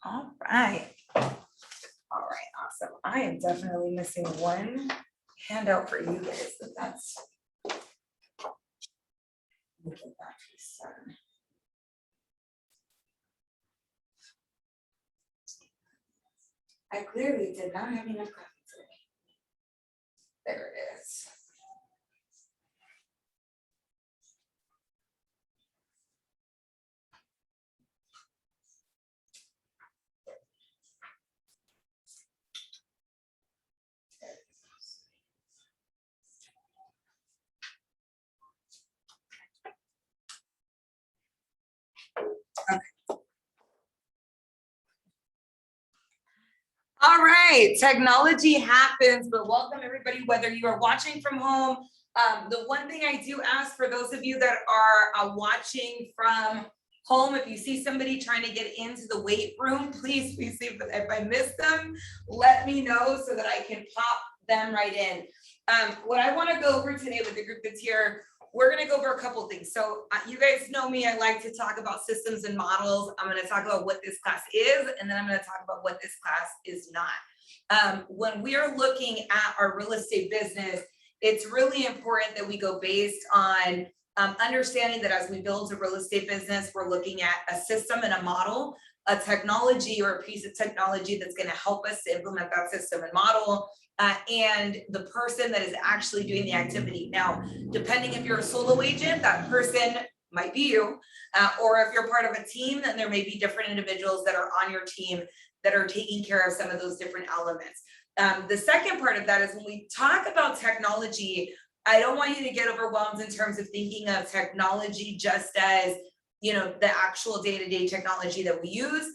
All right. All right, awesome. I am definitely missing one handout for you guys, but that's. Let me get that piece done. I clearly did not have enough coffee today. There it is. All right, technology happens, but welcome everybody, whether you are watching from home. The one thing I do ask for those of you that are watching from home, if you see somebody trying to get into the weight room, please see if I miss them, let me know so that I can pop them right in. What I want to go over today with the group that's here, we're going to go over a couple things. So you guys know me, I like to talk about systems and models. I'm going to talk about what this class is, and then I'm going to talk about what this class is not. When we are looking at our real estate business, it's really important that we go based on understanding that as we build a real estate business, we're looking at a system and a model, a technology or a piece of technology that's going to help us to implement that system and model. And the person that is actually doing the activity. Now, depending if you're a solo agent, that person might be you, or if you're part of a team, then there may be different individuals that are on your team that are taking care of some of those different elements. The second part of that is when we talk about technology, I don't want you to get overwhelmed in terms of thinking of technology just as, you know, the actual day-to-day technology that we use.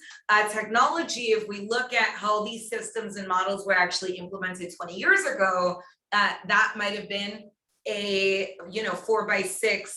Technology, if we look at how these systems and models were actually implemented 20 years ago, that might have been a 4x6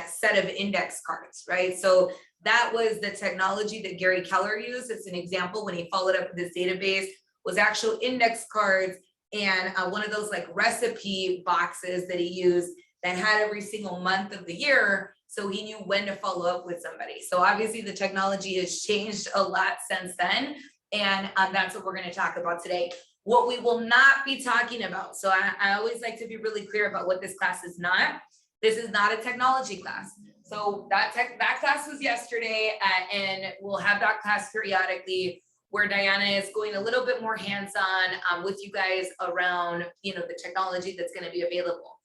set of index cards, right? So that was the technology that Gary Keller used. It's an example when he followed up this database was actual index cards and one of those like recipe boxes that he used that had every single month of the year. So he knew when to follow up with somebody. So obviously the technology has changed a lot since then. And that's what we're going to talk about today. What we will not be talking about. So I always like to be really clear about what this class is not. This is not a technology class. So that class was yesterday and we'll have that class periodically where Diana is going a little bit more hands-on with you guys around, the technology that's going to be available.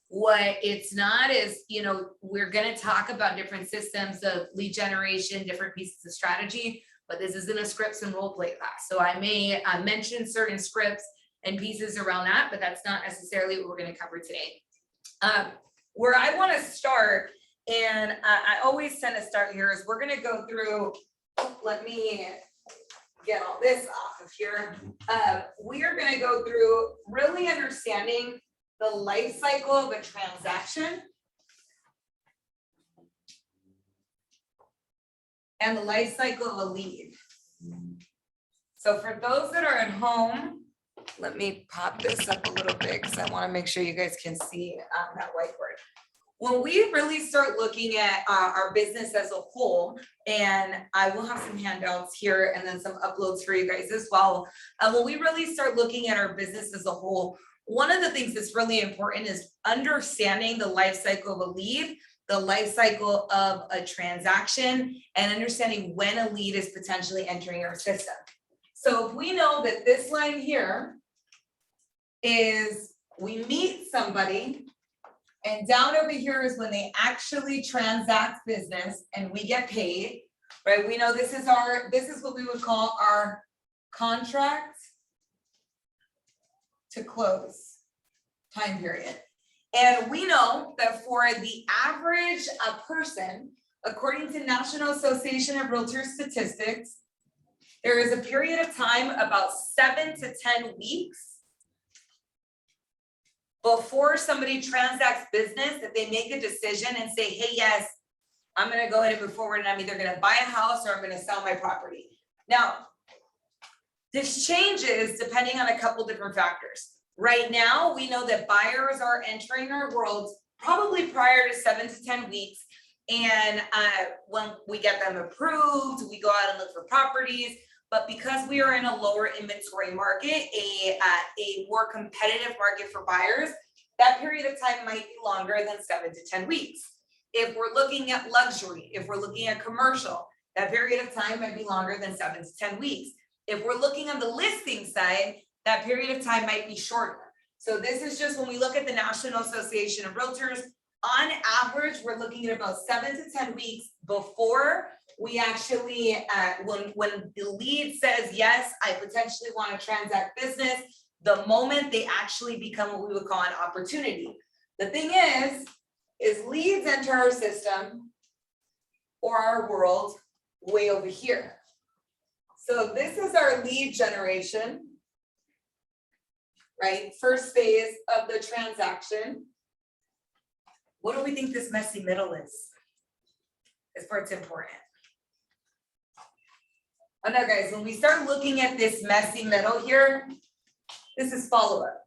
What it's not is, we're going to talk about different systems of lead generation, different pieces of strategy, but this isn't a scripts and role play class. So I may mention certain scripts and pieces around that, but that's not necessarily what we're going to cover today. Where I want to start, and I always tend to start here, is we're going to go through, let me get all this off of here. We are going to go through really understanding the life cycle of a transaction and the life cycle of a lead. So for those that are at home, let me pop this up a little bit because I want to make sure you guys can see that whiteboard. When we really start looking at our business as a whole, and I will have some handouts here and then some uploads for you guys as well. When we really start looking at our business as a whole, one of the things that's really important is understanding the life cycle of a lead, the life cycle of a transaction, and understanding when a lead is potentially entering our system. So if we know that this line here is we meet somebody, and down over here is when they actually transact business and we get paid, right? We know this is what we would call our contract to close time period. And we know that for the average person, according to National Association of Realtors statistics, there is a period of time about 7 to 10 weeks before somebody transacts business that they make a decision and say, hey, yes, I'm going to go ahead and move forward and I'm either going to buy a house or I'm going to sell my property. Now, this changes depending on a couple different factors. Right now, we know that buyers are entering our world probably prior to 7 to 10 weeks. And when we get them approved, we go out and look for properties. But because we are in a lower inventory market, a more competitive market for buyers, that period of time might be longer than 7 to 10 weeks. If we're looking at luxury, if we're looking at commercial, that period of time might be longer than 7 to 10 weeks. If we're looking on the listing side, that period of time might be shorter. So this is just when we look at the National Association of Realtors, on average, we're looking at about 7 to 10 weeks before we actually, when the lead says, yes, I potentially want to transact business, the moment they actually become what we would call an opportunity. The thing is leads enter our system or our world way over here. So this is our lead generation, right? First phase of the transaction. What do we think this messy middle is? Is where it's important. Oh no, guys, when we start looking at this messy middle here, this is follow-up.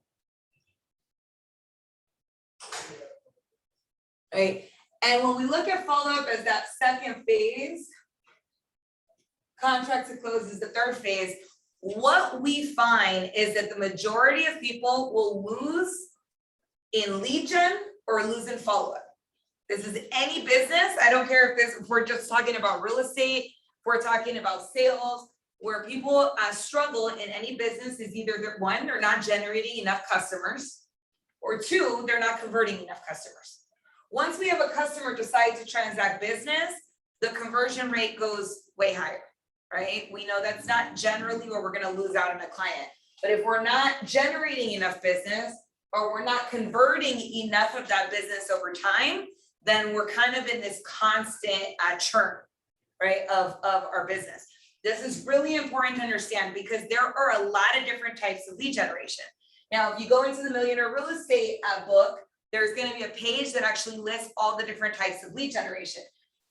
Right? And when we look at follow-up as that second phase, contract to close is the third phase, what we find is that the majority of people will lose in lead gen or lose in follow-up. This is any business. I don't care if we're just talking about real estate, if we're talking about sales, where people struggle in any business is either they're not generating enough customers, or two, they're not converting enough customers. Once we have a customer decide to transact business, the conversion rate goes way higher, right? We know that's not generally where we're going to lose out on a client. But if we're not generating enough business, or we're not converting enough of that business over time, then we're kind of in this constant churn, right, of our business. This is really important to understand because there are a lot of different types of lead generation. Now, if you go into the Millionaire Real Estate book, there's going to be a page that actually lists all the different types of lead generation.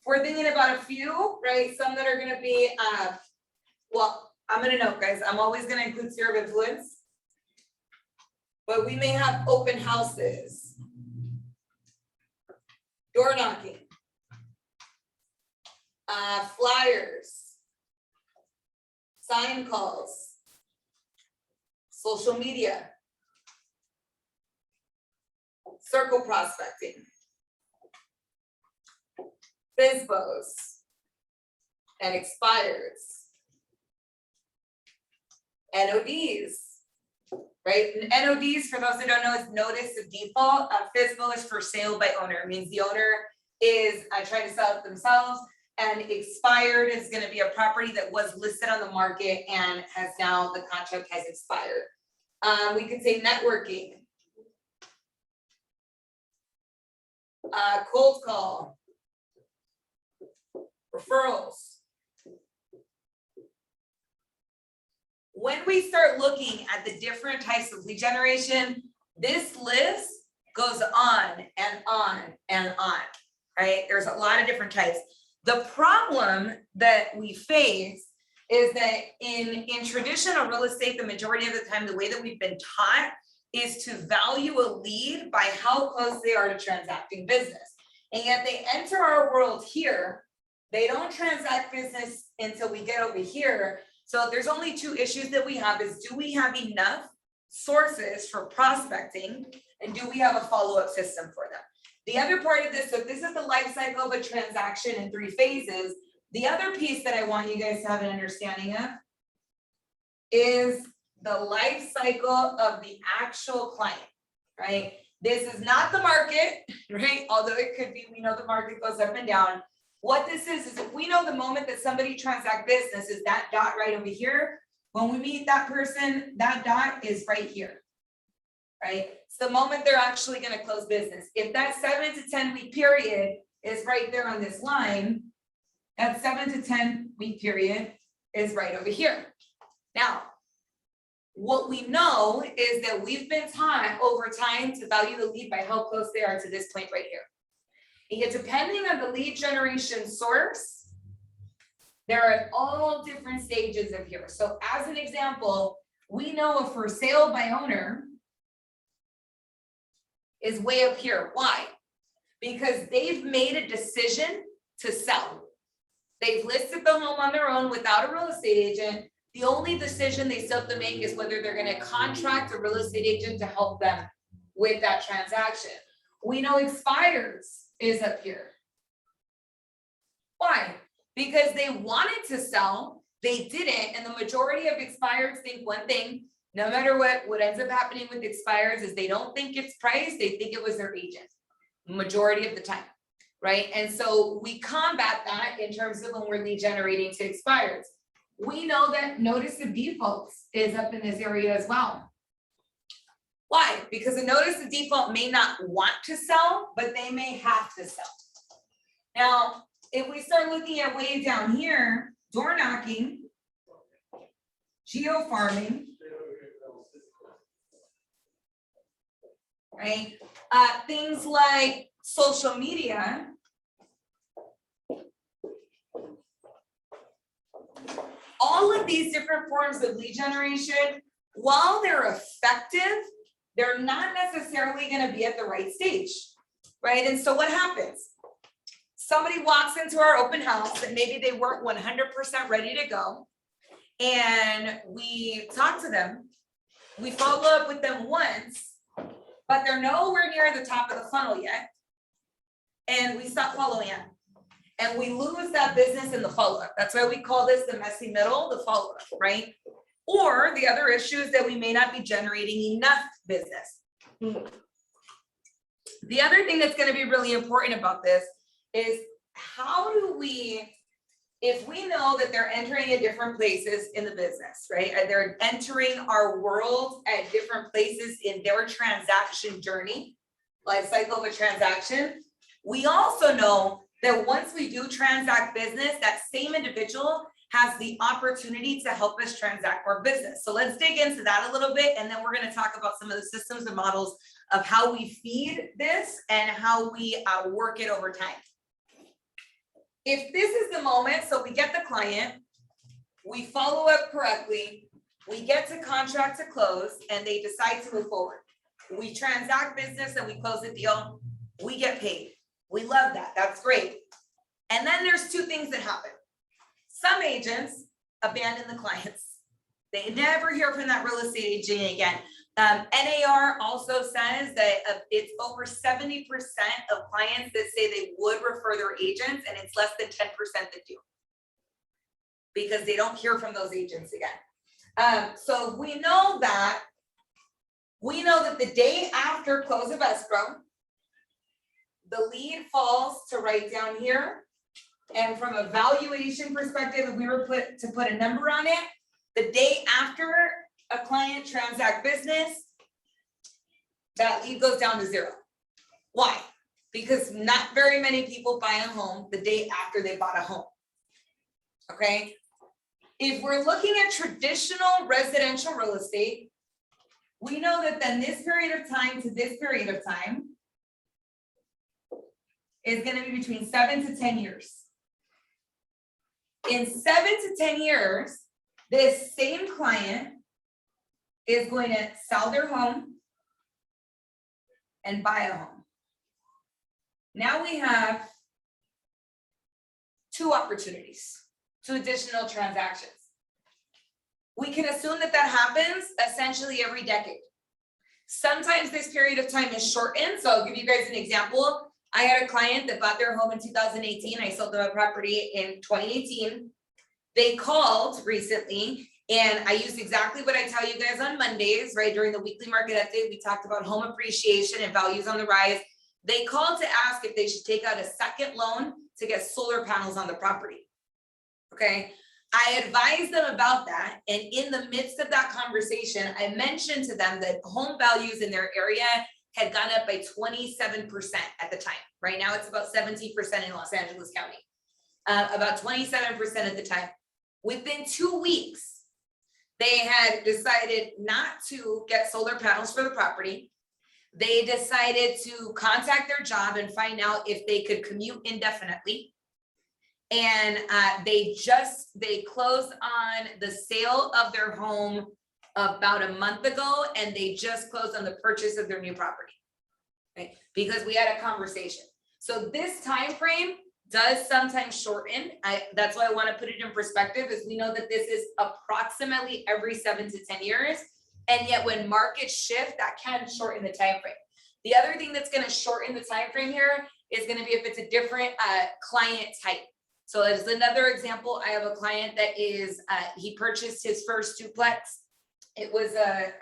We're thinking about a few, right? Some that are going to be, well, I'm going to note, guys, I'm always going to include sphere of influence. But we may have open houses, door knocking, flyers, sign calls, social media, circle prospecting, FSBOs, and expires, NODs. Right, and NODs, for those that don't know, is notice of default. FSBO is for sale by owner. It means the owner is trying to sell it themselves, and expired is going to be a property that was listed on the market and has now, the contract has expired. We could say networking, cold call, referrals. When we start looking at the different types of lead generation, this list goes on and on and on, right? There's a lot of different types. The problem that we face is that in traditional real estate, the majority of the time, the way that we've been taught is to value a lead by how close they are to transacting business. And yet they enter our world here. They don't transact business until we get over here. So there's only two issues that we have is, do we have enough sources for prospecting, and do we have a follow-up system for them? The other part of this, so this is the life cycle of a transaction in 3 phases. The other piece that I want you guys to have an understanding of is the life cycle of the actual client, right? This is not the market, right? Although it could be, we know the market goes up and down. What this is if we know the moment that somebody transacts business is that dot right over here. When we meet that person, that dot is right here, right? It's the moment they're actually going to close business. If that 7 to 10 week period is right there on this line, that 7 to 10 week period is right over here. Now, what we know is that we've been taught over time to value the lead by how close they are to this point right here. And yet, depending on the lead generation source, there are all different stages of here. So as an example, we know a for sale by owner is way up here. Why? Because they've made a decision to sell. They've listed the home on their own without a real estate agent. The only decision they still have to make is whether they're gonna contract a real estate agent to help them with that transaction. We know expires is up here. Why? Because they wanted to sell, they didn't, and the majority of expireds think one thing, no matter what ends up happening with expireds is they don't think it's price, they think it was their agent, majority of the time, right? And so we combat that in terms of when we're lead generating to expireds. We know that notice of defaults is up in this area as well. Why? Because a notice of default may not want to sell, but they may have to sell. Now, if we start looking at way down here, door knocking, geofarming, right? Things like social media, all of these different forms of lead generation, while they're effective, they're not necessarily going to be at the right stage, right? And so what happens? Somebody walks into our open house and maybe they weren't 100% ready to go. And we talk to them, we follow up with them once, but they're nowhere near the top of the funnel yet. And we stop following up. And we lose that business in the follow-up. That's why we call this the messy middle, the follow-up, right? Or the other issue is that we may not be generating enough business. The other thing that's going to be really important about this is how do we, if we know that they're entering at different places in the business, right? And they're entering our world at different places in their transaction journey, life cycle of a transaction. We also know that once we do transact business, that same individual has the opportunity to help us transact more business. So let's dig into that a little bit, and then we're going to talk about some of the systems and models of how we feed this and how we work it over time. If this is the moment, so we get the client, we follow up correctly, we get to contract to close, and they decide to move forward. We transact business and we close the deal, we get paid. We love that, that's great. And then there's two things that happen. Some agents abandon the clients. They never hear from that real estate agent again. NAR also says that it's over 70% of clients that say they would refer their agents, and it's less than 10% that do, because they don't hear from those agents again. So we know that the day after close of escrow, the lead falls to right down here. And from a valuation perspective, if we were to put a number on it, the day after a client transact business, that lead goes down to 0. Why? Because not very many people buy a home the day after they bought a home. Okay? If we're looking at traditional residential real estate, we know that then this period of time to this period of time is going to be between 7 to 10 years. In 7 to 10 years, this same client is going to sell their home and buy a home. Now we have 2 opportunities, 2 additional transactions. We can assume that that happens essentially every decade. Sometimes this period of time is shortened. So I'll give you guys an example. I had a client that bought their home in 2018. I sold them a property in 2018. They called recently, and I used exactly what I tell you guys on Mondays, right? During the weekly market update, we talked about home appreciation and values on the rise. They called to ask if they should take out a second loan to get solar panels on the property. Okay. I advised them about that. And in the midst of that conversation, I mentioned to them that home values in their area had gone up by 27% at the time. Right now, it's about 17% in Los Angeles County, about 27% at the time. Within 2 weeks, they had decided not to get solar panels for the property. They decided to contact their job and find out if they could commute indefinitely. And they closed on the sale of their home about a month ago, and they just closed on the purchase of their new property, right? Because we had a conversation. So this time frame does sometimes shorten. That's why I want to put it in perspective, is we know that this is approximately every 7 to 10 years. And yet when markets shift, that can shorten the time frame. The other thing that's going to shorten the time frame here is going to be if it's a different client type. So as another example, I have a client that is, he purchased his first duplex. It was a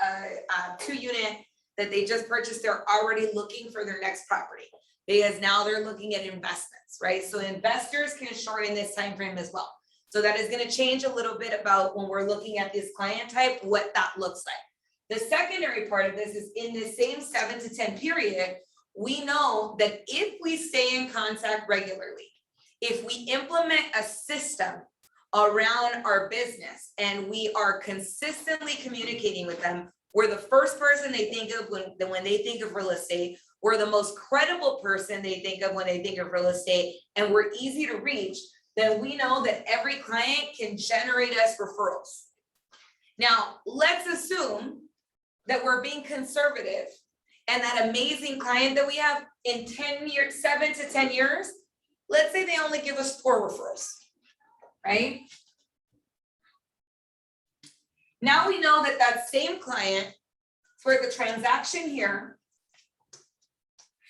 2-unit that they just purchased. They're already looking for their next property because now they're looking at investments, right? So investors can shorten this time frame as well. So that is going to change a little bit about when we're looking at this client type, what that looks like. The secondary part of this is in the same 7 to 10 period, we know that if we stay in contact regularly, if we implement a system around our business and we are consistently communicating with them, we're the first person they think of when they think of real estate. We're the most credible person they think of when they think of real estate, and we're easy to reach, then we know that every client can generate us referrals. Now, let's assume that we're being conservative and that amazing client that we have in 10 years, 7 to 10 years, let's say they only give us 4 referrals, right? Now we know that that same client for the transaction here,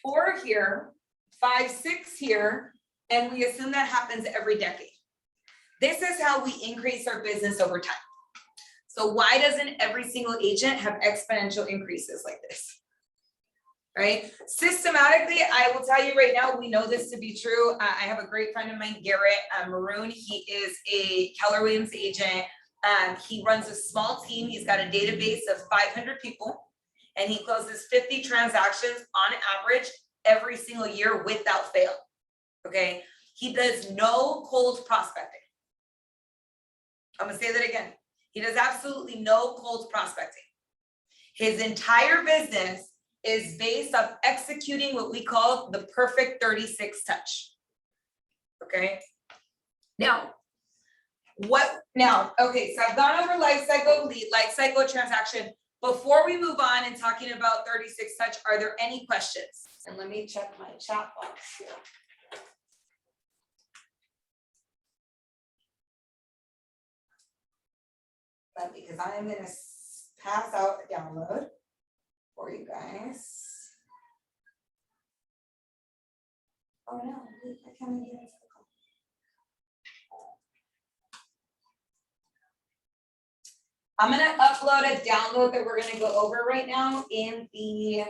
4 here, 5, 6 here, and we assume that happens every decade. This is how we increase our business over time. So why doesn't every single agent have exponential increases like this? Right? Systematically, I will tell you right now, we know this to be true. I have a great friend of mine, Garrett Maroon. He is a Keller Williams agent. He runs a small team. He's got a database of 500 people, and he closes 50 transactions on average every single year without fail. Okay? He does no cold prospecting. I'm gonna say that again. He does absolutely no cold prospecting. His entire business is based on executing what we call the perfect 36 touch. Okay. Now, okay, so I've gone over life cycle, lead, life cycle, transaction. Before we move on and talking about 36 touch, are there any questions? And let me check my chat box here. Because I am going to pass out a download for you guys. Oh no, I can't get it. I'm going to upload a download that we're going to go over right now in the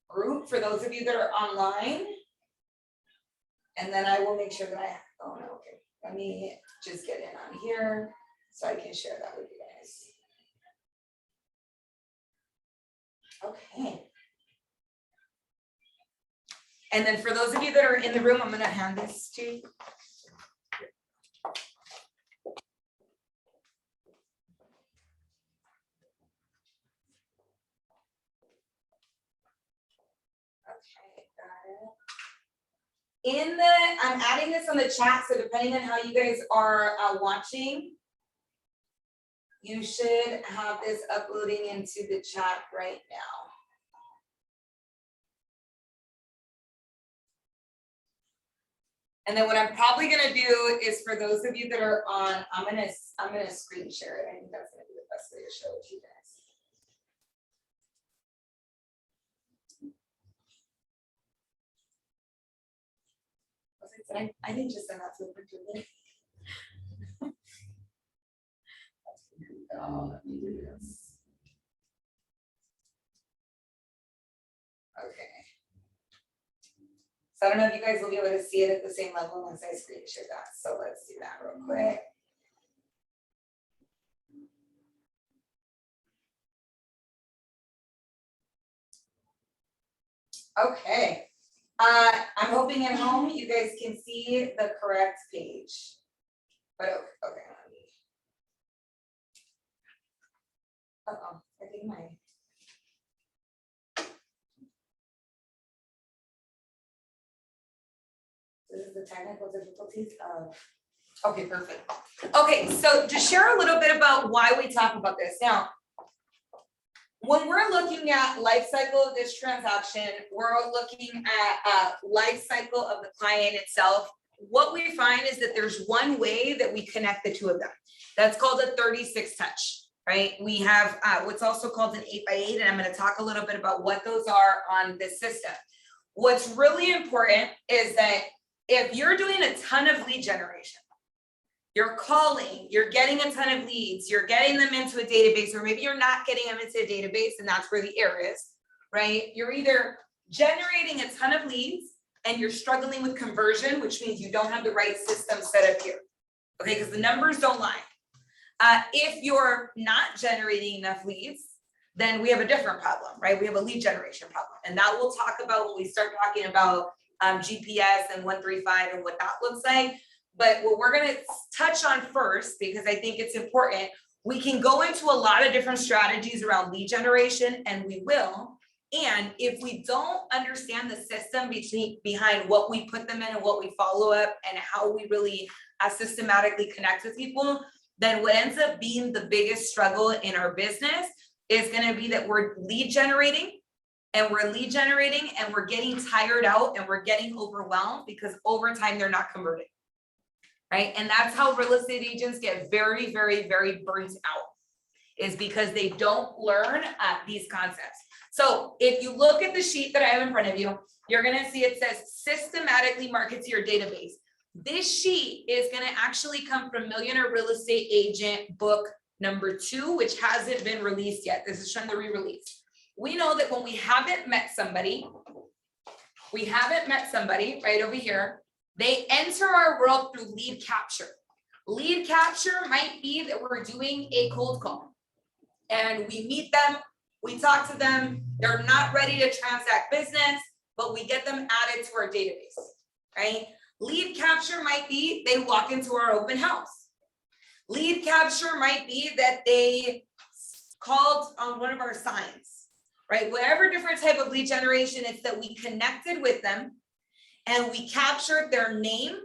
group for those of you that are online. And then I will make sure that oh no, okay. Let me just get in on here so I can share that with you guys. Okay. And then for those of you that are in the room, I'm going to hand this to you. I'm adding this on the chat, so depending on how you guys are watching, you should have this uploading into the chat right now. And then what I'm probably gonna do is for those of you that are on, I'm gonna screen share it. I think that's gonna be the best way to show it to you guys. I didn't just send that to a picture. Let me do this. Okay. So I don't know if you guys will be able to see it at the same level once I screen share that. So let's do that real quick. Okay. I'm hoping at home you guys can see the correct page. But okay, let me. Uh-oh, I think my. This is the technical difficulties of. Okay, perfect. Okay, so to share a little bit about why we talk about this. Now, When we're looking at life cycle of this transaction, we're looking at life cycle of the client itself. What we find is that there's one way that we connect the two of them. That's called a 36 touch, right? We have what's also called an 8x8, and I'm going to talk a little bit about what those are on this system. What's really important is that if you're doing a ton of lead generation, you're calling, you're getting a ton of leads, you're getting them into a database, or maybe you're not getting them into a database, and that's where the error is, right? You're either generating a ton of leads and you're struggling with conversion, which means you don't have the right system set up here, okay? Because the numbers don't lie. If you're not generating enough leads, then we have a different problem, right? We have a lead generation problem. And that we'll talk about when we start talking about GPS and 135 and what that looks like. But what we're gonna touch on first, because I think it's important, we can go into a lot of different strategies around lead generation, and we will. And if we don't understand the system behind what we put them in and what we follow up and how we really systematically connect with people, then what ends up being the biggest struggle in our business is gonna be that we're lead generating and we're getting tired out and we're getting overwhelmed because over time they're not converting. Right? And that's how real estate agents get very, very, very burnt out, is because they don't learn these concepts. So if you look at the sheet that I have in front of you, you're gonna see it says systematically market to your database. This sheet is gonna actually come from Millionaire Real Estate Agent book number 2, which hasn't been released yet. This is from the re-release. We know that when we haven't met somebody right over here, they enter our world through lead capture. Lead capture might be that we're doing a cold call and we meet them, we talk to them, they're not ready to transact business, but we get them added to our database, right? Lead capture might be they walk into our open house. Lead capture might be that they called on one of our signs, right? Whatever different type of lead generation, it's that we connected with them and we captured their name,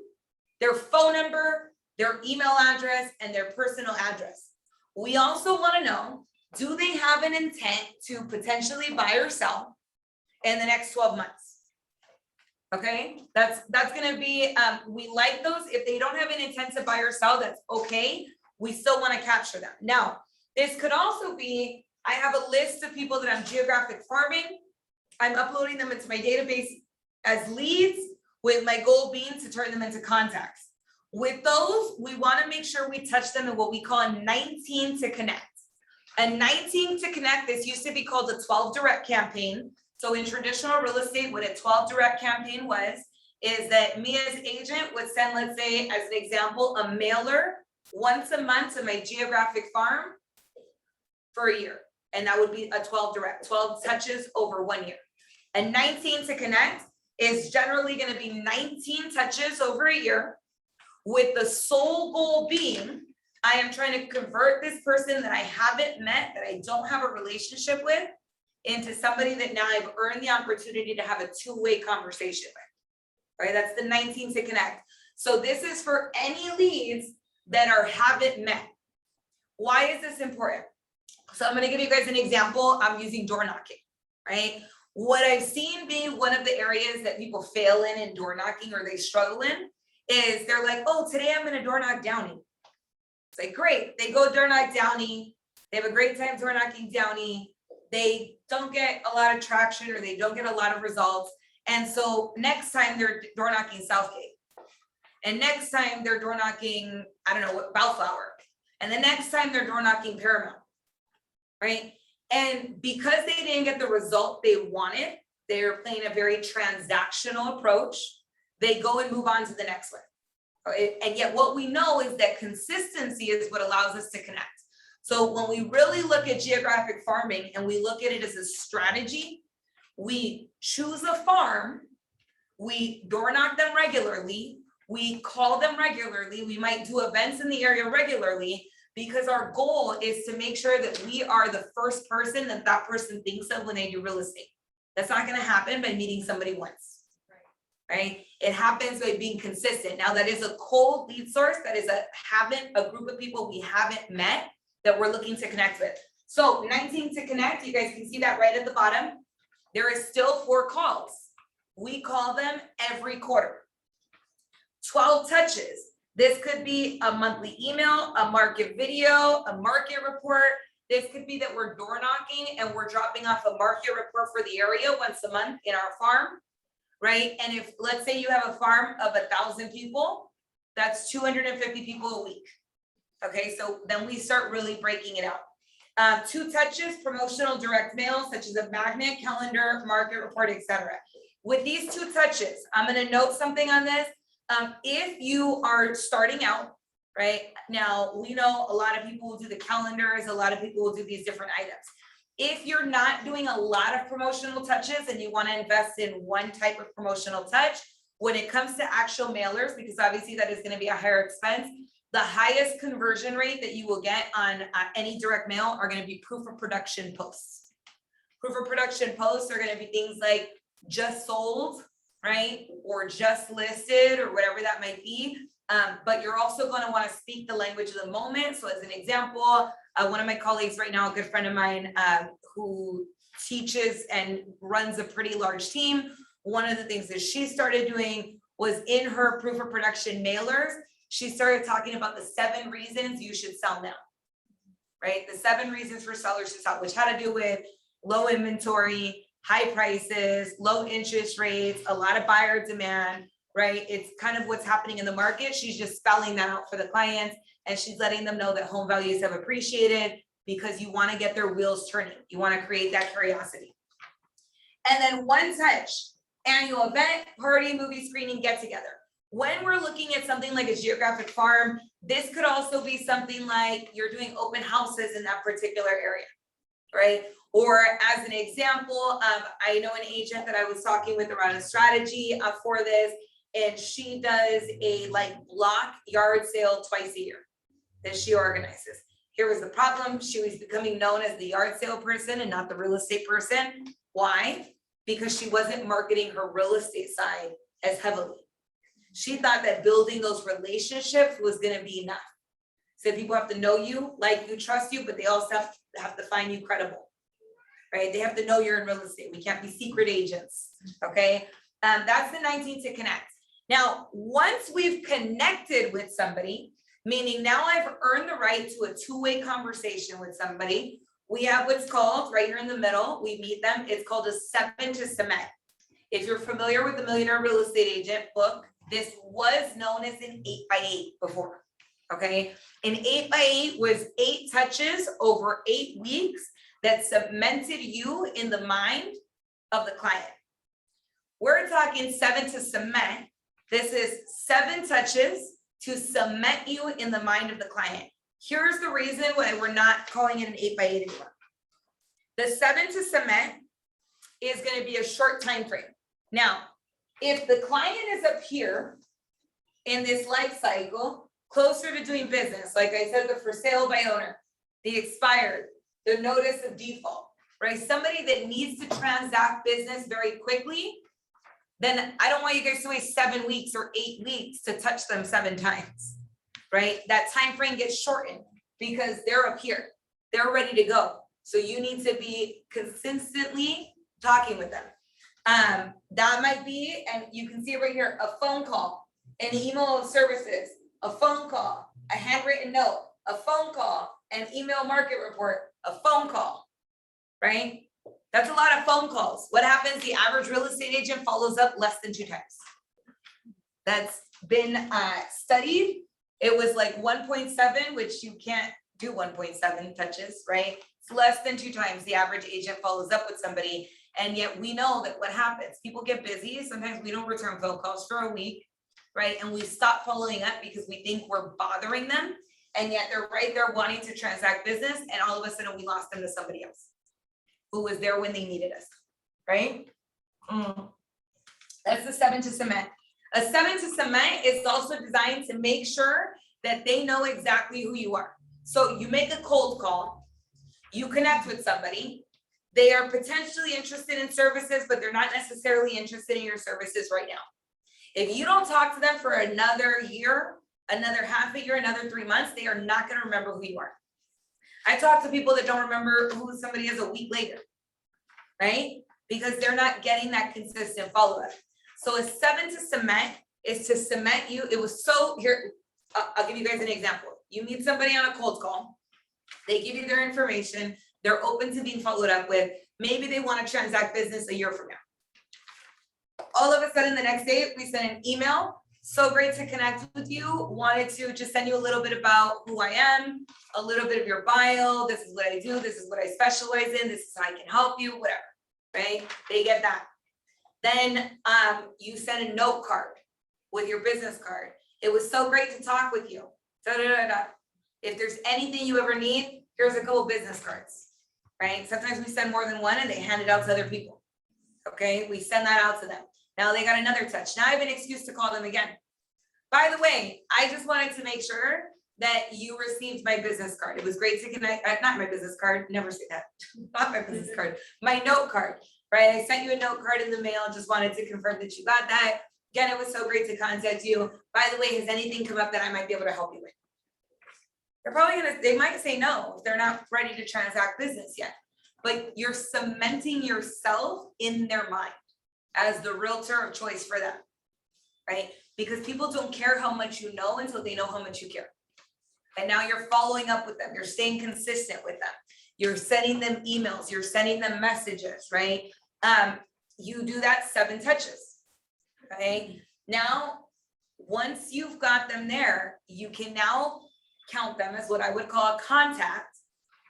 their phone number, their email address, and their personal address. We also want to know, do they have an intent to potentially buy or sell in the next 12 months? Okay, that's going to be, we like those. If they don't have an intent to buy or sell, that's okay. We still want to capture them. Now, this could also be, I have a list of people that I'm geographic farming. I'm uploading them into my database as leads, with my goal being to turn them into contacts. With those, we want to make sure we touch them in what we call a 19 to connect. A 19 to connect, this used to be called a 12 direct campaign. So in traditional real estate, what a 12 direct campaign was, is that me as agent would send, let's say, as an example, a mailer once a month to my geographic farm for a year. And that would be a 12 direct, 12 touches over 1 year. A 19 to connect is generally going to be 19 touches over a year, with the sole goal being, I am trying to convert this person that I haven't met, that I don't have a relationship with, into somebody that now I've earned the opportunity to have a two-way conversation with, right? That's the 19 to connect. So this is for any leads that haven't met. Why is this important? So I'm going to give you guys an example. I'm using door knocking, right? What I've seen be one of the areas that people fail in door knocking, or they struggle in, is they're like, oh, today I'm going to door knock Downey. It's like, great. They go door knock Downey. They have a great time door knocking Downey. They don't get a lot of traction, or they don't get a lot of results. And so next time they're door knocking Southgate. And next time they're door knocking, I don't know what, Bellflower. And the next time they're door knocking Paramount, right? And because they didn't get the result they wanted, they're playing a very transactional approach. They go and move on to the next one. Right? And yet what we know is that consistency is what allows us to connect. So when we really look at geographic farming and we look at it as a strategy, we choose a farm, we door knock them regularly, we call them regularly, we might do events in the area regularly, because our goal is to make sure that we are the first person that that person thinks of when they do real estate. That's not going to happen by meeting somebody once, right? It happens by being consistent. Now that is a cold lead source, that is a group of people we haven't met that we're looking to connect with. So 19 to connect, you guys can see that right at the bottom. There is still 4 calls. We call them every quarter. 12 touches. This could be a monthly email, a market video, a market report. This could be that we're door knocking and we're dropping off a market report for the area once a month in our farm, right? And if, let's say you have a farm of 1,000 people, that's 250 people a week. Okay, so then we start really breaking it out. 2 touches, promotional direct mail, such as a magnet, calendar, market report, etc. With these 2 touches, I'm going to note something on this. If you are starting out, right now, we know a lot of people will do the calendars, a lot of people will do these different items. If you're not doing a lot of promotional touches and you want to invest in one type of promotional touch, when it comes to actual mailers, because obviously that is going to be a higher expense, the highest conversion rate that you will get on any direct mail are going to be proof of production posts. Proof of production posts are going to be things like just sold, right? Or just listed or whatever that might be. But you're also going to want to speak the language of the moment. So as an example, one of my colleagues right now, a good friend of mine who teaches and runs a pretty large team, one of the things that she started doing was in her proof of production mailers, she started talking about the 7 reasons you should sell now, right? The 7 reasons for sellers to sell, which had to do with low inventory, high prices, low interest rates, a lot of buyer demand, right? It's kind of what's happening in the market. She's just spelling that out for the clients, and she's letting them know that home values have appreciated because you want to get their wheels turning. You want to create that curiosity. And then 1 touch, annual event, party, movie screening, get together. When we're looking at something like a geographic farm, this could also be something like you're doing open houses in that particular area, right? Or as an example, I know an agent that I was talking with around a strategy for this, and she does a block yard sale twice a year that she organizes. Here was the problem. She was becoming known as the yard sale person and not the real estate person. Why? Because she wasn't marketing her real estate side as heavily. She thought that building those relationships was going to be enough. So people have to know you, like you, trust you, but they also have to find you credible, right? They have to know you're in real estate. We can't be secret agents, okay? That's the 19 to connect. Now, once we've connected with somebody, meaning now I've earned the right to a 2-way conversation with somebody, we have what's called, right here in the middle, we meet them, it's called a 7 to cement. If you're familiar with the Millionaire Real Estate Agent book, this was known as an 8x8 before, okay? An 8x8 was 8 touches over 8 weeks that cemented you in the mind of the client. We're talking 7 to cement. This is 7 touches to cement you in the mind of the client. Here's the reason why we're not calling it an 8x8 anymore. The 7 to cement is going to be a short time frame. Now, if the client is up here in this life cycle, closer to doing business, like I said, the for sale by owner, the expired, the notice of default, right? Somebody that needs to transact business very quickly, then I don't want you guys to wait 7 weeks or 8 weeks to touch them 7 times, right? That time frame gets shortened because they're up here, they're ready to go. So you need to be consistently talking with them. That might be, and you can see it right here, a phone call, an email of services, a phone call, a handwritten note, a phone call, an email market report, a phone call, right? That's a lot of phone calls. What happens? The average real estate agent follows up less than 2 times. That's been studied. It was like 1.7, which you can't do 1.7 touches, right? It's less than 2 times the average agent follows up with somebody. And yet we know that what happens, people get busy. Sometimes we don't return phone calls for a week, right? And we stop following up because we think we're bothering them. And yet they're right there wanting to transact business. And all of a sudden we lost them to somebody else who was there when they needed us, right? That's the 7 to cement. A 7 to cement is also designed to make sure that they know exactly who you are. So you make a cold call, you connect with somebody, they are potentially interested in services, but they're not necessarily interested in your services right now. If you don't talk to them for another year, another half a year, another 3 months, they are not going to remember who you are. I talk to people that don't remember who somebody is a week later, right? Because they're not getting that consistent follow-up. So a 7 to cement is to cement you. It was so, here, I'll give you guys an example. You meet somebody on a cold call, they give you their information, they're open to being followed up with, maybe they want to transact business a year from now. All of a sudden, the next day, we send an email. So great to connect with you. Wanted to just send you a little bit about who I am, a little bit of your bio. This is what I do. This is what I specialize in. This is how I can help you, whatever, right? They get that. Then you send a note card with your business card. It was so great to talk with you. Da, da, da, da. If there's anything you ever need, here's a couple business cards, right? Sometimes we send more than one and they hand it out to other people. Okay, we send that out to them. Now they got another touch. Now I have an excuse to call them again. By the way, I just wanted to make sure that you received my business card. It was great to connect, not my business card, never say that, not my business card, my note card, right? I sent you a note card in the mail, just wanted to confirm that you got that. Again, it was so great to contact you. By the way, has anything come up that I might be able to help you with? They're probably they might say no if they're not ready to transact business yet, but you're cementing yourself in their mind as the realtor of choice for them, right? Because people don't care how much you know until they know how much you care. And now you're following up with them. You're staying consistent with them. You're sending them emails. You're sending them messages, right? You do that 7 touches, okay? Now, once you've got them there, you can now count them as what I would call a contact,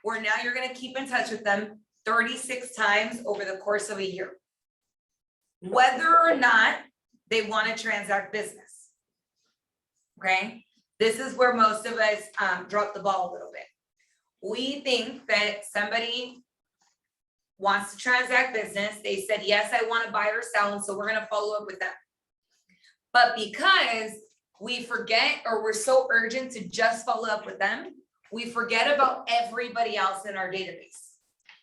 where now you're gonna keep in touch with them 36 times over the course of a year, whether or not they want to transact business, okay? This is where most of us drop the ball a little bit. We think that somebody wants to transact business. They said, yes, I want to buy or sell, and so we're going to follow up with them. But because we forget, or we're so urgent to just follow up with them, we forget about everybody else in our database.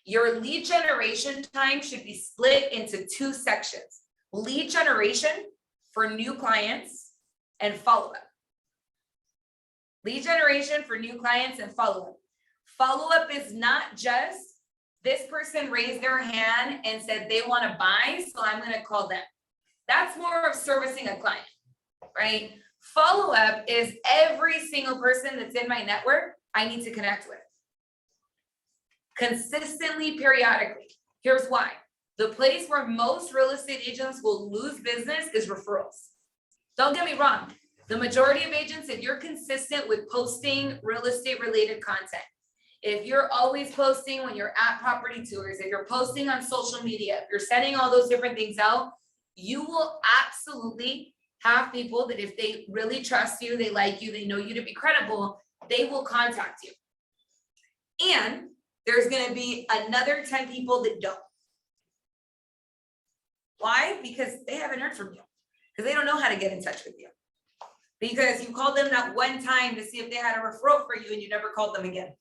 Your lead generation time should be split into 2 sections. Lead generation for new clients and follow-up. Lead generation for new clients and follow-up. Follow-up is not just this person raised their hand and said they want to buy, so I'm going to call them. That's more of servicing a client, right? Follow-up is every single person that's in my network I need to connect with. Consistently, periodically. Here's why. The place where most real estate agents will lose business is referrals. Don't get me wrong. The majority of agents, if you're consistent with posting real estate related content, if you're always posting when you're at property tours, if you're posting on social media, if you're sending all those different things out, you will absolutely have people that if they really trust you, they like you, they know you to be credible, they will contact you. And there's going to be another 10 people that don't. Why? Because they haven't heard from you. Because they don't know how to get in touch with you. Because you called them that one time to see if they had a referral for you and you never called them again.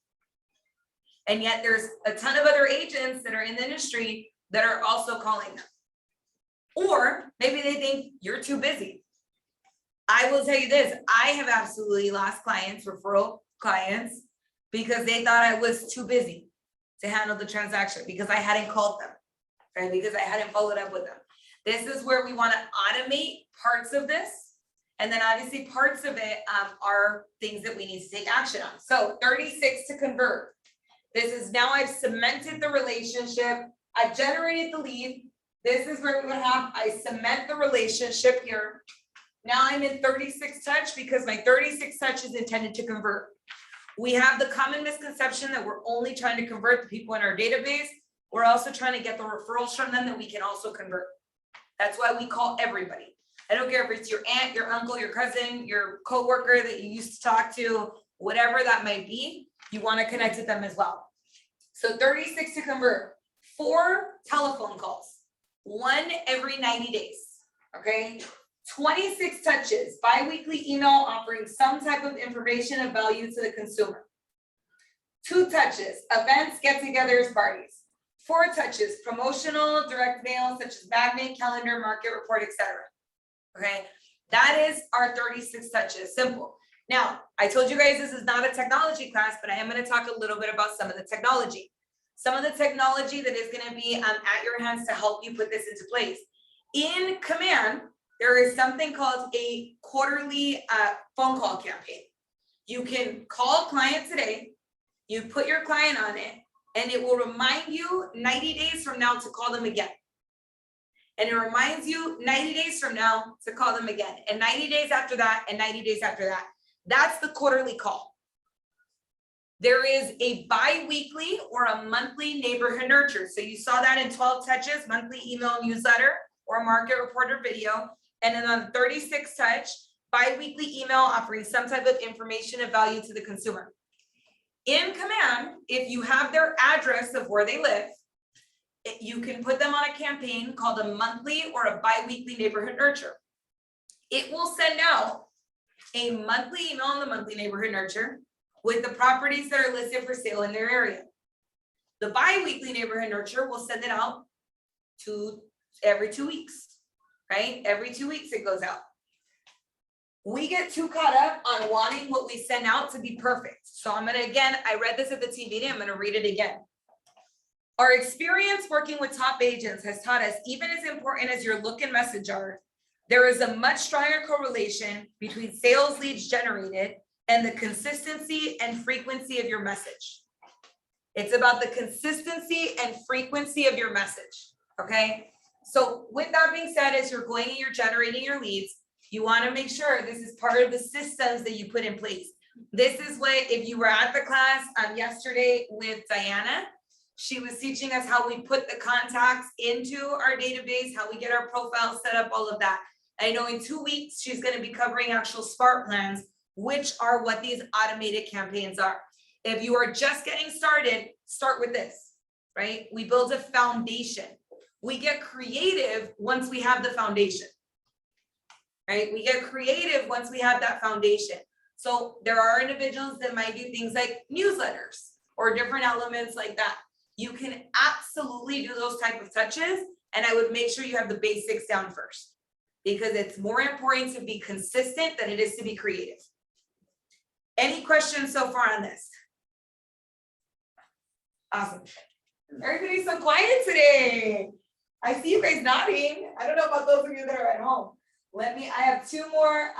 And yet there's a ton of other agents that are in the industry that are also calling them. Or maybe they think you're too busy. I will tell you this, I have absolutely lost clients, referral clients, because they thought I was too busy to handle the transaction because I hadn't called them, right? Because I hadn't followed up with them. This is where we want to automate parts of this. And then obviously parts of it are things that we need to take action on. So 36 to convert. This is now I've cemented the relationship. I've generated the lead. This is where we would have, I cement the relationship here. Now I'm in 36 touch because my 36 touch is intended to convert. We have the common misconception that we're only trying to convert the people in our database. We're also trying to get the referrals from them that we can also convert. That's why we call everybody. I don't care if it's your aunt, your uncle, your cousin, your coworker that you used to talk to, whatever that might be, you want to connect with them as well. So 36 to convert, 4 telephone calls, 1 every 90 days, okay? 26 touches, bi-weekly email offering some type of information of value to the consumer. 2 touches, events, get-togethers, parties. 4 touches, promotional, direct mail, such as magnet, calendar, market report, etc. Okay, that is our 36 touches, simple. Now, I told you guys this is not a technology class, but I am going to talk a little bit about some of the technology. Some of the technology that is going to be at your hands to help you put this into place. In Command, there is something called a quarterly phone call campaign. You can call a client today, you put your client on it, and it will remind you 90 days from now to call them again. And it reminds you 90 days from now to call them again, and 90 days after that, and 90 days after that. That's the quarterly call. There is a bi-weekly or a monthly neighborhood nurture. So you saw that in 12 touches, monthly email newsletter or market report or video. And then on 36 touch, bi-weekly email offering some type of information of value to the consumer. In Command, if you have their address of where they live, you can put them on a campaign called a monthly or a bi-weekly neighborhood nurture. It will send out a monthly email on the monthly neighborhood nurture with the properties that are listed for sale in their area. The bi-weekly neighborhood nurture will send it out to every 2 weeks, right? Every 2 weeks it goes out. We get too caught up on wanting what we send out to be perfect. So I'm gonna, again, I read this at the team meeting, I'm gonna read it again. Our experience working with top agents has taught us, even as important as your look and message are, there is a much stronger correlation between sales leads generated and the consistency and frequency of your message. It's about the consistency and frequency of your message, okay? So with that being said, as you're going and you're generating your leads, you wanna make sure this is part of the systems that you put in place. This is what, if you were at the class yesterday with Diana, she was teaching us how we put the contacts into our database, how we get our profile set up, all of that. I know in 2 weeks, she's gonna be covering actual SPART plans, which are what these automated campaigns are. If you are just getting started, start with this, right? We build a foundation. We get creative once we have the foundation, right? We get creative once we have that foundation. So there are individuals that might do things like newsletters or different elements like that. You can absolutely do those type of touches, and I would make sure you have the basics down first, because it's more important to be consistent than it is to be creative. Any questions so far on this? Awesome. Everybody's so quiet today. I see you guys nodding. I don't know about those of you that are at home. I have 2 more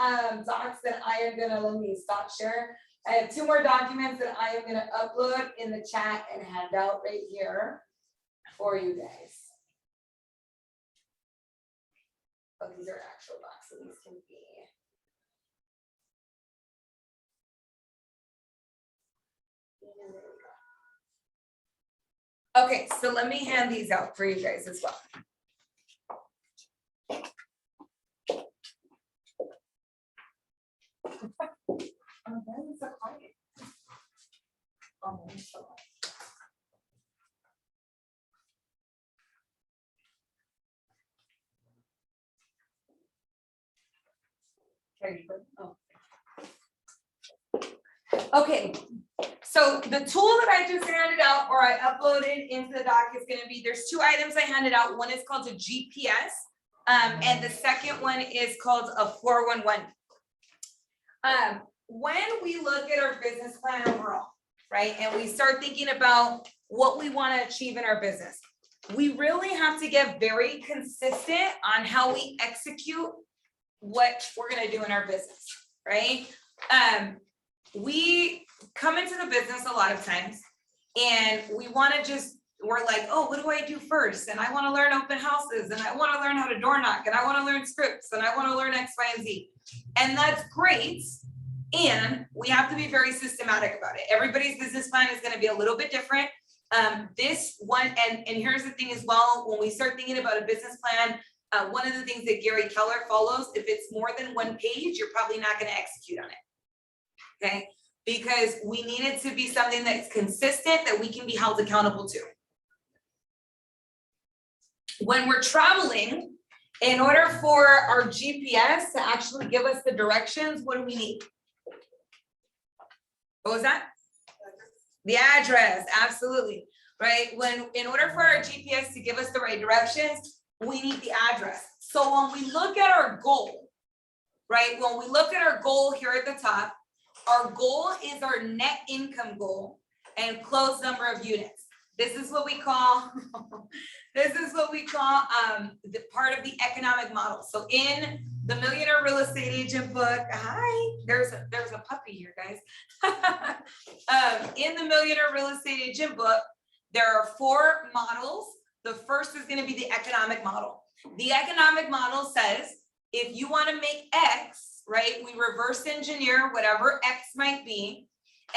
docs that I am gonna, let me stop share. I have 2 more documents that I am gonna upload in the chat and hand out right here for you guys. Oh, these are actual docs, so these can be. Okay, so let me hand these out for you guys as well. Okay, so the tool that I just handed out, or I uploaded into the doc, is going to be, there's 2 items I handed out. One is called a GPS, and the second one is called a 411. When we look at our business plan overall, right, and we start thinking about what we want to achieve in our business, we really have to get very consistent on how we execute what we're going to do in our business, right? We come into the business a lot of times and we want to we're like, oh, what do I do first? And I want to learn open houses, and I want to learn how to door knock, and I want to learn scripts, and I want to learn X, Y, and Z. And that's great. And we have to be very systematic about it. Everybody's business plan is going to be a little bit different. This one, and here's the thing as well, when we start thinking about a business plan, one of the things that Gary Keller follows, if it's more than 1 page, you're probably not going to execute on it. Okay, because we need it to be something that's consistent, that we can be held accountable to. When we're traveling, in order for our GPS to actually give us the directions, what do we need? What was that? The address, absolutely, right? In order for our GPS to give us the right directions, we need the address. So when we look at our goal, right? When we look at our goal here at the top, Our goal is our net income goal and close number of units. This is what we call, the part of the economic model. So in the Millionaire Real Estate Agent book, hi, there's a puppy here, guys. In the Millionaire Real Estate Agent book, there are 4 models. The first is going to be the economic model. The economic model says, if you want to make X, right, we reverse engineer whatever X might be,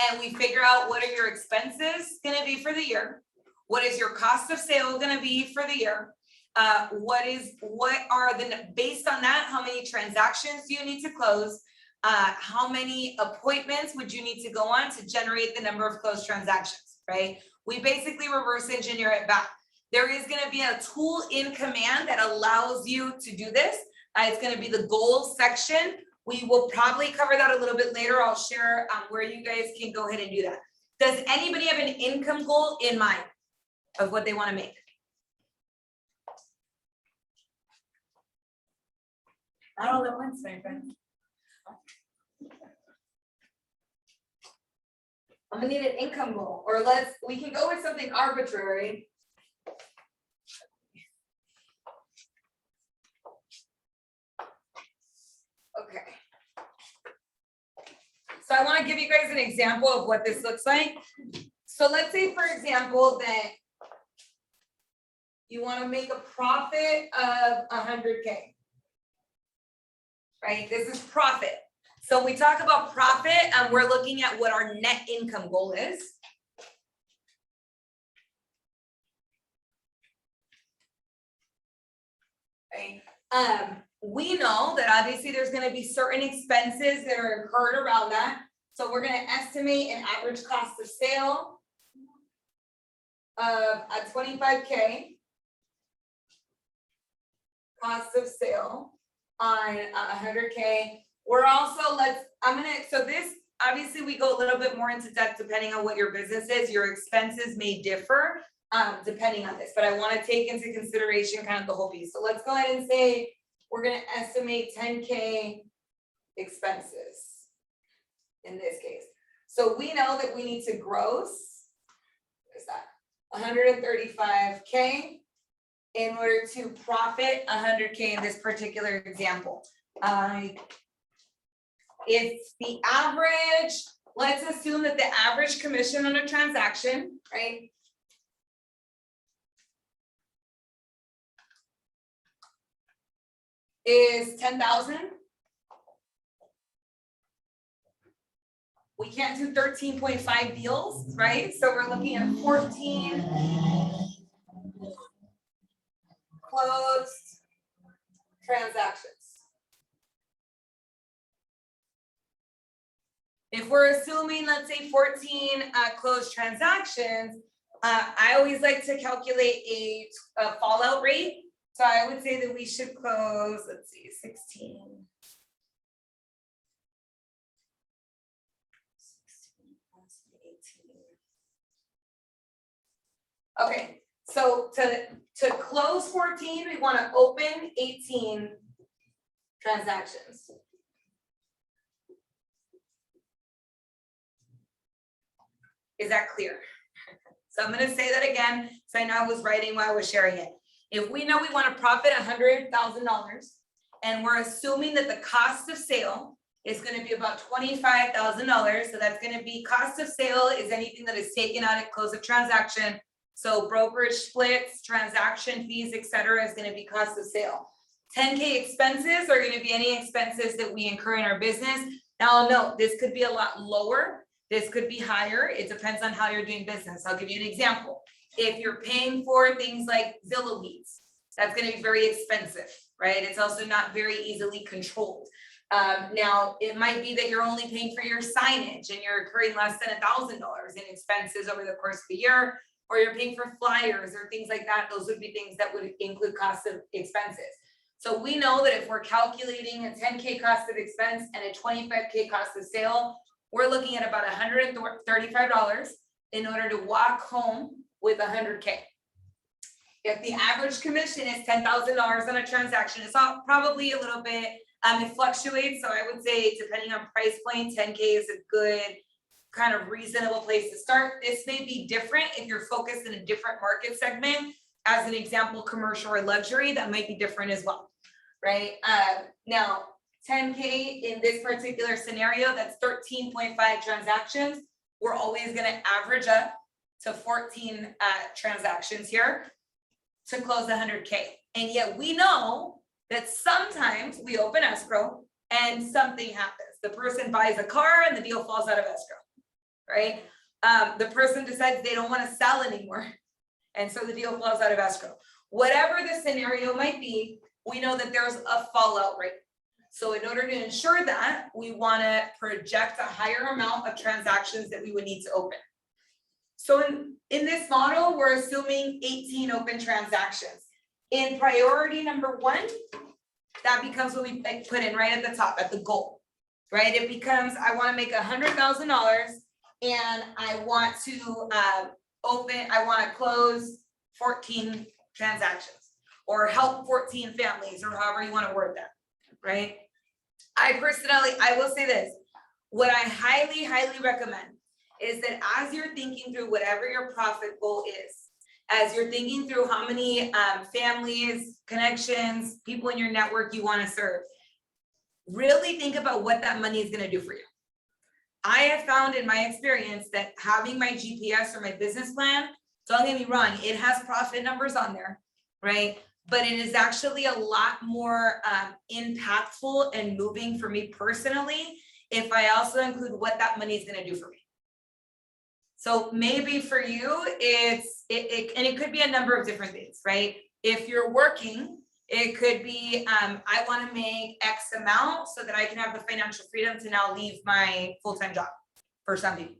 and we figure out what are your expenses going to be for the year. What is your cost of sale going to be for the year? Based on that, how many transactions do you need to close? How many appointments would you need to go on to generate the number of closed transactions, right? We basically reverse engineer it back. There is going to be a tool in Command that allows you to do this. It's going to be the goals section. We will probably cover that a little bit later. I'll share where you guys can go ahead and do that. Does anybody have an income goal in mind of what they want to make? Not all at once, my friend. I'm gonna need an income goal, or we can go with something arbitrary. Okay. So I want to give you guys an example of what this looks like. So let's say, for example, that you want to make a profit of 100K. Right? This is profit. So when we talk about profit, we're looking at what our net income goal is. Right? We know that obviously there's going to be certain expenses that are incurred around that. So we're going to estimate an average cost of sale of a 25K cost of sale on 100K. We're also, so this, obviously we go a little bit more into depth depending on what your business is. Your expenses may differ depending on this, but I want to take into consideration kind of the whole piece. So let's go ahead and say we're going to estimate 10K expenses in this case. So we know that we need to gross, what is that? 135K in order to profit 100K in this particular example. It's the average, let's assume that the average commission on a transaction, right? Is 10,000. We can't do 13.5 deals, right? So we're looking at 14 closed transactions. If we're assuming, let's say 14 closed transactions, I always like to calculate a fallout rate. So I would say that we should close, let's see, 16 plus 18. Okay, so to close 14, we want to open 18 transactions. Is that clear? So I'm going to say that again, so I know I was writing while I was sharing it. If we know we want to profit $100,000 and we're assuming that the cost of sale is going to be about $25,000, so that's going to be cost of sale is anything that is taken out at close of transaction. So brokerage splits, transaction fees, etc., is going to be cost of sale. 10K expenses are going to be any expenses that we incur in our business. Now, no, this could be a lot lower. This could be higher. It depends on how you're doing business. I'll give you an example. If you're paying for things like Zillow leads, that's going to be very expensive, right? It's also not very easily controlled. Now, it might be that you're only paying for your signage and you're incurring less than $1,000 in expenses over the course of the year, or you're paying for flyers or things like that. Those would be things that would include cost of expenses. So we know that if we're calculating a 10K cost of expense and a 25K cost of sale, we're looking at about $135 in order to walk home with 100K. If the average commission is $10,000 on a transaction, it's probably a little bit It fluctuates, so I would say depending on price point, 10K is a good kind of reasonable place to start. This may be different if you're focused in a different market segment. As an example, commercial or luxury, that might be different as well, right? Now, 10K in this particular scenario, that's 13.5 transactions. We're always gonna average up to 14 transactions here to close 100K. And yet we know that sometimes we open escrow and something happens. The person buys a car and the deal falls out of escrow, right? The person decides they don't want to sell anymore, and so the deal falls out of escrow. Whatever the scenario might be, we know that there's a fallout rate. So in order to ensure that, we want to project a higher amount of transactions that we would need to open. So in this model, we're assuming 18 open transactions. In priority number 1, that becomes what we put in right at the top, at the goal, right? It becomes, I want to make $100,000 and I want to I want to close 14 transactions or help 14 families, or however you want to word that, right? I will say this, what I highly, highly recommend is that as you're thinking through whatever your profit goal is, as you're thinking through how many families, connections, people in your network you want to serve, really think about what that money is going to do for you. I have found in my experience that having my GPS or my business plan, don't get me wrong, it has profit numbers on there, right? But it is actually a lot more impactful and moving for me personally if I also include what that money is going to do for me. So maybe for you, and it could be a number of different things, right? If you're working, it could be, I want to make X amount so that I can have the financial freedom to now leave my full-time job, for some people,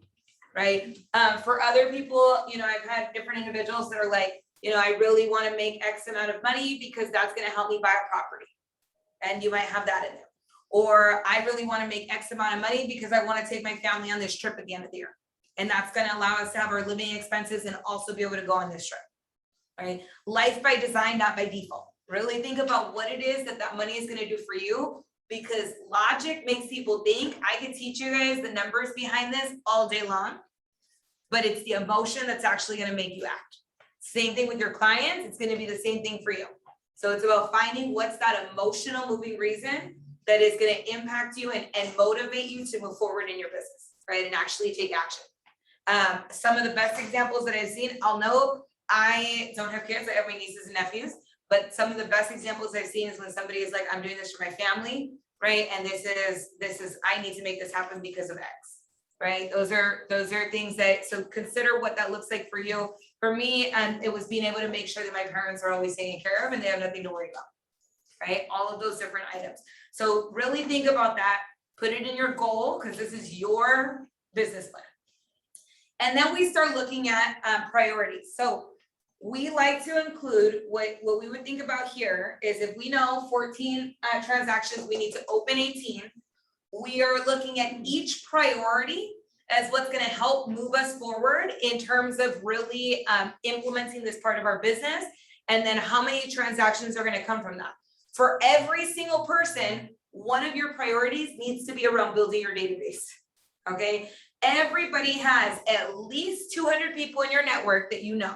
right? For other people, you know, I've had different individuals that are like, you know, I really want to make X amount of money because that's going to help me buy a property. And you might have that in there. Or I really want to make X amount of money because I want to take my family on this trip at the end of the year. And that's going to allow us to have our living expenses and also be able to go on this trip, right? Life by design, not by default. Really think about what it is that that money is going to do for you, because logic makes people think. I can teach you guys the numbers behind this all day long, but it's the emotion that's actually going to make you act. Same thing with your clients. It's going to be the same thing for you. So it's about finding what's that emotional moving reason that is going to impact you and motivate you to move forward in your business, right? And actually take action. Some of the best examples that I've seen, I'll know I don't have kids, I have my nieces and nephews, but some of the best examples I've seen is when somebody is like, I'm doing this for my family, right? And this is, I need to make this happen because of X, right? Those are things that, so consider what that looks like for you. For me, it was being able to make sure that my parents are always taken care of and they have nothing to worry about, right? All of those different items. So really think about that, put it in your goal, because this is your business plan. And then we start looking at priorities. So we like to include what we would think about here is if we know 14 transactions, we need to open 18. We are looking at each priority as what's going to help move us forward in terms of really implementing this part of our business. And then how many transactions are going to come from that. For every single person, one of your priorities needs to be around building your database. Okay. Everybody has at least 200 people in your network that you know.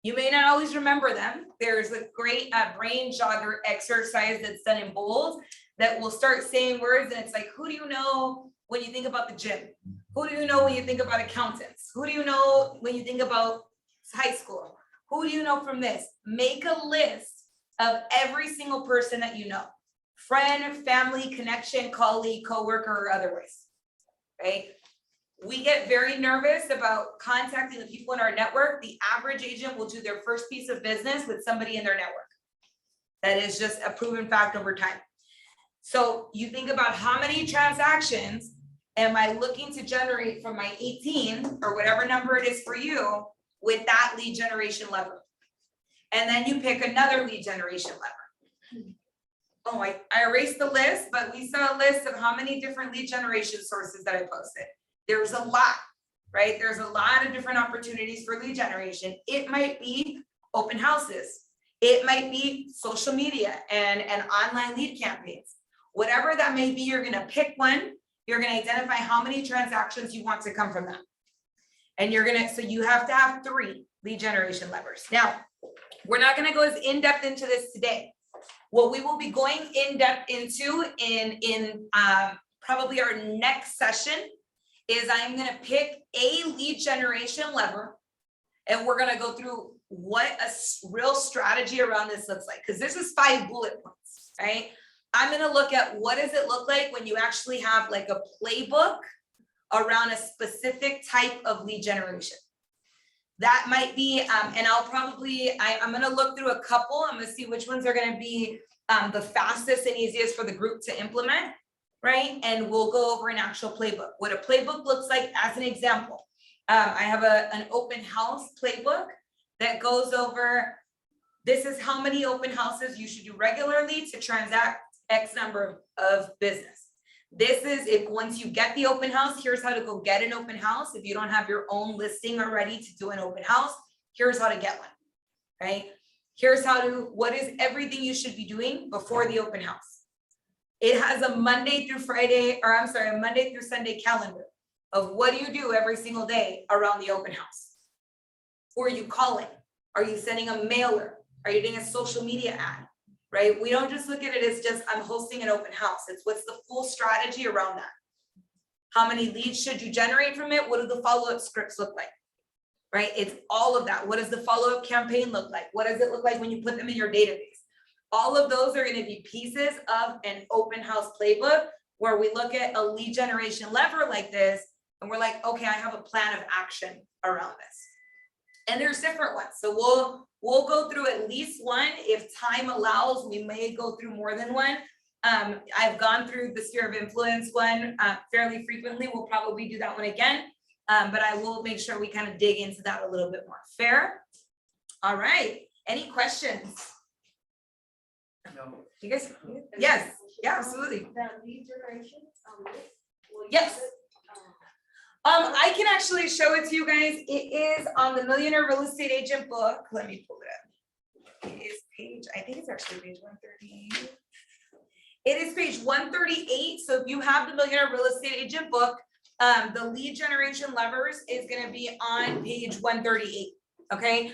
You may not always remember them. There's a great brain jogger exercise that's done in bold that will start saying words. And it's like, who do you know when you think about the gym? Who do you know when you think about accountants? Who do you know when you think about high school? Who do you know from this? Make a list of every single person that you know. Friend, family, connection, colleague, coworker, or otherwise, right? We get very nervous about contacting the people in our network. The average agent will do their first piece of business with somebody in their network. That is just a proven fact over time. So you think about how many transactions am I looking to generate from my 18 or whatever number it is for you with that lead generation lever. And then you pick another lead generation lever. Oh, I erased the list, but we saw a list of how many different lead generation sources that I posted. There's a lot, right? There's a lot of different opportunities for lead generation. It might be open houses. It might be social media and online lead campaigns. Whatever that may be, you're gonna pick one. You're gonna identify how many transactions you want to come from that. And you're gonna, so you have to have 3 lead generation levers. Now, we're not gonna go as in-depth into this today. What we will be going in-depth into in probably our next session is I'm gonna pick a lead generation lever, and we're gonna go through what a real strategy around this looks like, because this is 5 bullet points, right? I'm gonna look at what does it look like when you actually have like a playbook around a specific type of lead generation. That might be, and I'll probably, I'm gonna look through a couple. I'm gonna see which ones are gonna be the fastest and easiest for the group to implement, right? And we'll go over an actual playbook. What a playbook looks like as an example. I have an open house playbook that goes over, this is how many open houses you should do regularly to transact X number of business. This is if once you get the open house, here's how to go get an open house. If you don't have your own listing already to do an open house, here's how to get one, right? Here's how to, what is everything you should be doing before the open house. It has a Monday through Friday, or I'm sorry, a Monday through Sunday calendar of what do you do every single day around the open house. Who are you calling? Are you sending a mailer? Are you doing a social media ad? Right? We don't just look at it as just, I'm hosting an open house. It's what's the full strategy around that. How many leads should you generate from it? What do the follow-up scripts look like? Right? It's all of that. What does the follow-up campaign look like? What does it look like when you put them in your database? All of those are going to be pieces of an open house playbook where we look at a lead generation lever like this and we're like, okay, I have a plan of action around this. And there's different ones. So we'll go through at least one. If time allows, we may go through more than one. I've gone through the sphere of influence one fairly frequently. We'll probably do that one again, but I will make sure we kind of dig into that a little bit more. Fair? All right. Any questions? No. You guys? Yes. Yeah, absolutely. That lead generation. Yes. I can actually show it to you guys. It is on the Millionaire Real Estate Agent book. Let me pull it up. It is page, I think it's actually page 138. It is page 138. So if you have the Millionaire Real Estate Agent book, the lead generation levers is going to be on page 138. Okay.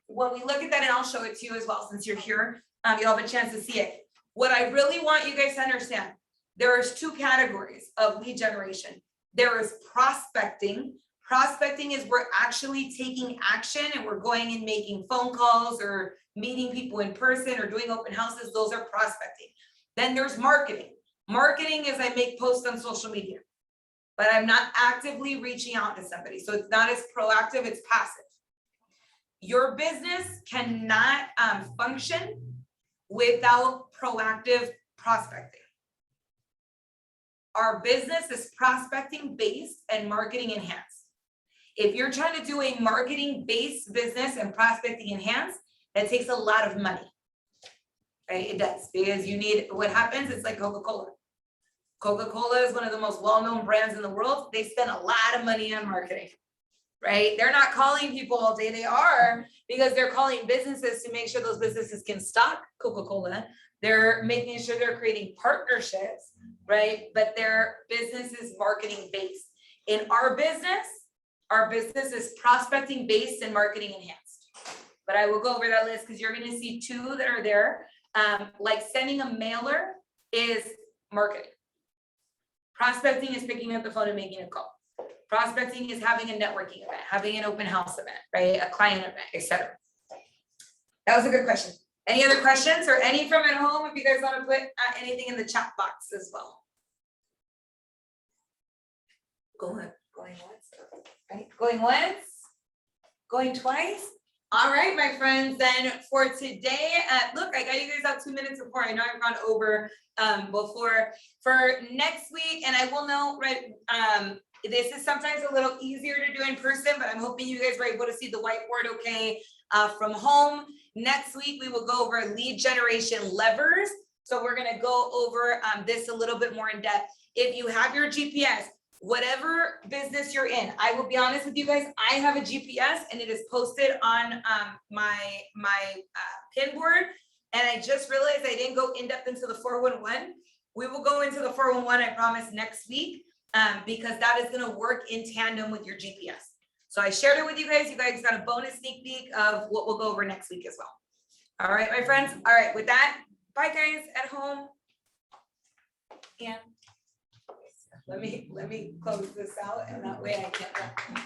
When we look at that, and I'll show it to you as well, since you're here, you'll have a chance to see it. What I really want you guys to understand, there's 2 categories of lead generation. There is prospecting. Prospecting is we're actually taking action and we're going and making phone calls or meeting people in person or doing open houses. Those are prospecting. Then there's marketing. Marketing is I make posts on social media, but I'm not actively reaching out to somebody. So it's not as proactive, it's passive. Your business cannot function without proactive prospecting. Our business is prospecting based and marketing enhanced. If you're trying to do a marketing based business and prospecting enhanced, that takes a lot of money, right? It does, because you need, what happens, it's like Coca-Cola. Coca-Cola is one of the most well-known brands in the world. They spend a lot of money on marketing, right? They're not calling people all day. They are, because they're calling businesses to make sure those businesses can stock Coca-Cola. They're making sure they're creating partnerships, right? But their business is marketing based. In our business is prospecting based and marketing enhanced. But I will go over that list because you're going to see 2 that are there. Like sending a mailer is marketing. Prospecting is picking up the phone and making a call. Prospecting is having a networking event, having an open house event, right? A client event, etc. That was a good question. Any other questions or any from at home? If you guys want to put anything in the chat box as well. Going once, right? Going once, going twice. All right, my friends, then for today, look, I got you guys out 2 minutes before. I know I've gone over before. For next week, and I will know, right, this is sometimes a little easier to do in person, but I'm hoping you guys were able to see the whiteboard okay from home. Next week, we will go over lead generation levers. So we're going to go over this a little bit more in depth. If you have your GPS, whatever business you're in, I will be honest with you guys, I have a GPS and it is posted on my pin board. And I just realized I didn't go in depth into the 411. We will go into the 411, I promise, next week, because that is gonna work in tandem with your GPS. So I shared it with you guys. You guys got a bonus sneak peek of what we'll go over next week as well. All right, my friends. All right, with that, bye guys at home. And let me close this out, and that way I get that.